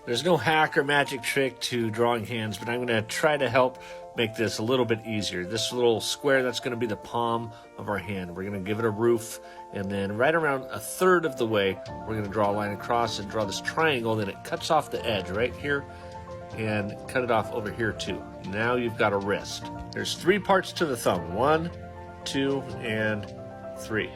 There's no hack or magic trick to drawing hands, but I'm going to try to help make this a little bit easier. This little square, that's going to be the palm of our hand. We're going to give it a roof, and then right around a third of the way, we're going to draw a line across and draw this triangle, then it cuts off the edge right here, and cut it off over here too. Now you've got a wrist. There's 3 parts to the thumb, 1, 2, and 3.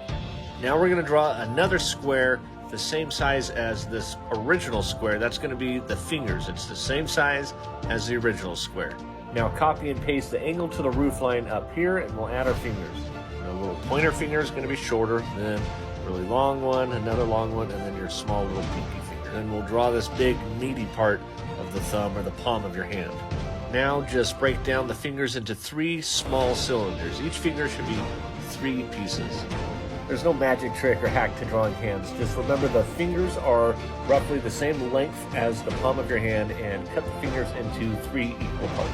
Now we're going to draw another square the same size as this original square. That's going to be the fingers. It's the same size as the original square. Now copy and paste the angle to the roof line up here, and we'll add our fingers. The little pointer finger is going to be shorter, then a really long one, another long one, and then your small little pinky finger. Then we'll draw this big meaty part of the thumb or the palm of your hand. Now just break down the fingers into 3 small cylinders. Each finger should be 3 pieces. There's no magic trick or hack to drawing hands. Just remember the fingers are roughly the same length as the palm of your hand, and cut the fingers into 3 equal parts.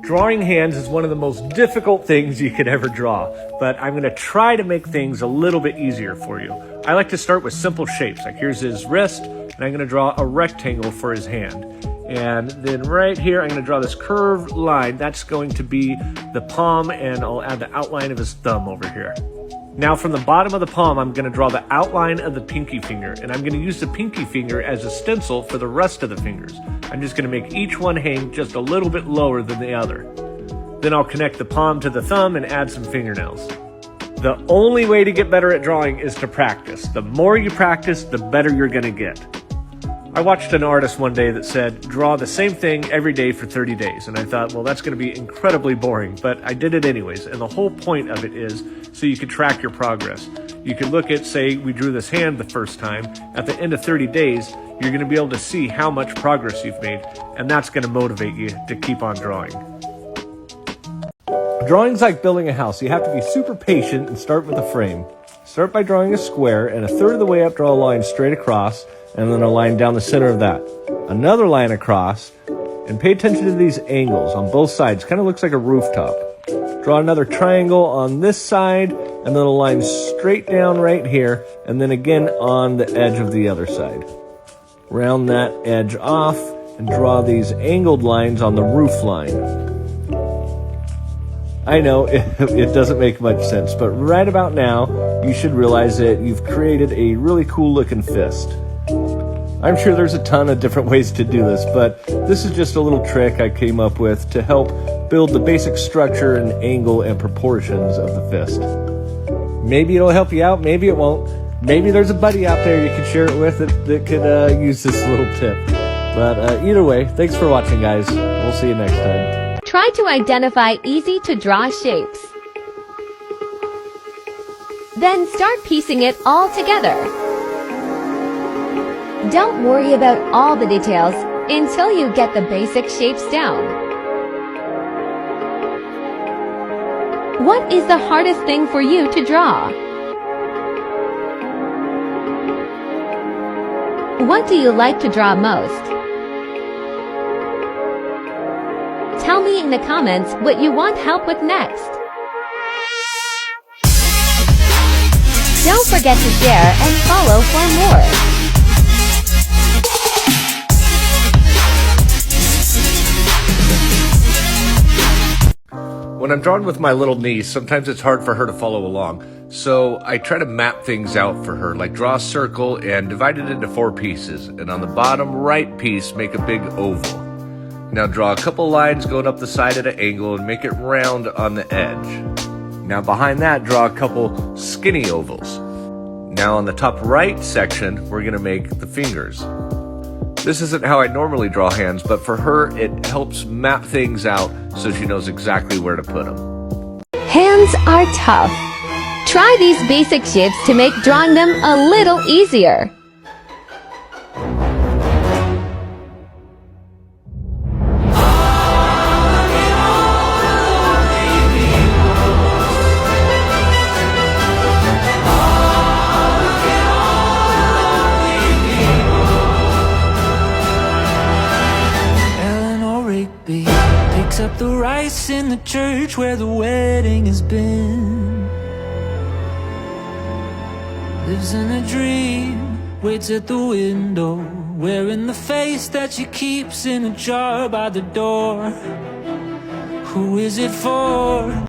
Drawing hands is one of the most difficult things you could ever draw, but I'm going to try to make things a little bit easier for you. I like to start with simple shapes. Like here's his wrist, and I'm going to draw a rectangle for his hand. And then right here, I'm going to draw this curved line. That's going to be the palm, and I'll add the outline of his thumb over here. Now from the bottom of the palm, I'm going to draw the outline of the pinky finger, and I'm going to use the pinky finger as a stencil for the rest of the fingers. I'm just going to make each one hang just a little bit lower than the other. Then I'll connect the palm to the thumb and add some fingernails. The only way to get better at drawing is to practice. The more you practice, the better you're going to get. I watched an artist one day that said, draw the same thing every day for 30 days. And I thought, well, that's going to be incredibly boring, but I did it anyways. And the whole point of it is so you can track your progress. You can look at, say, we drew this hand the first time. At the end of 30 days, you're going to be able to see how much progress you've made. And that's going to motivate you to keep on drawing. Drawing's like building a house. You have to be super patient and start with a frame. Start by drawing a square, and a third of the way up, draw a line straight across, and then a line down the center of that. Another line across, and pay attention to these angles on both sides. Kind of looks like a rooftop. Draw another triangle on this side, and then a line straight down right here, and then again on the edge of the other side. Round that edge off, and draw these angled lines on the roof line. I know it doesn't make much sense, but right about now, you should realize that you've created a really cool looking fist. I'm sure there's a ton of different ways to do this, but this is just a little trick I came up with to help build the basic structure and angle and proportions of the fist. Maybe it'll help you out, maybe it won't. Maybe there's a buddy out there you could share it with that could use this little tip. But either way, thanks for watching, guys. We'll see you next time. Try to identify easy-to-draw shapes. Then start piecing it all together. Don't worry about all the details until you get the basic shapes down. What is the hardest thing for you to draw? What do you like to draw most? Tell me in the comments what you want help with next. Don't forget to share and follow for more. When I'm drawing with my little niece, sometimes it's hard for her to follow along. So I try to map things out for her, like draw a circle and divide it into 4 pieces. And on the bottom right piece, make a big oval. Now draw a couple lines going up the side at an angle and make it round on the edge. Now behind that, draw a couple skinny ovals. Now on the top right section, we're going to make the fingers. This isn't how I normally draw hands, but for her, it helps map things out so she knows exactly where to put them. Hands are tough. Try these basic shapes to make drawing them a little easier. Picks up the rice in the church where the wedding has been. Lives in a dream waits at the window, wearing the face that she keeps in a jar by the door. Who is it for?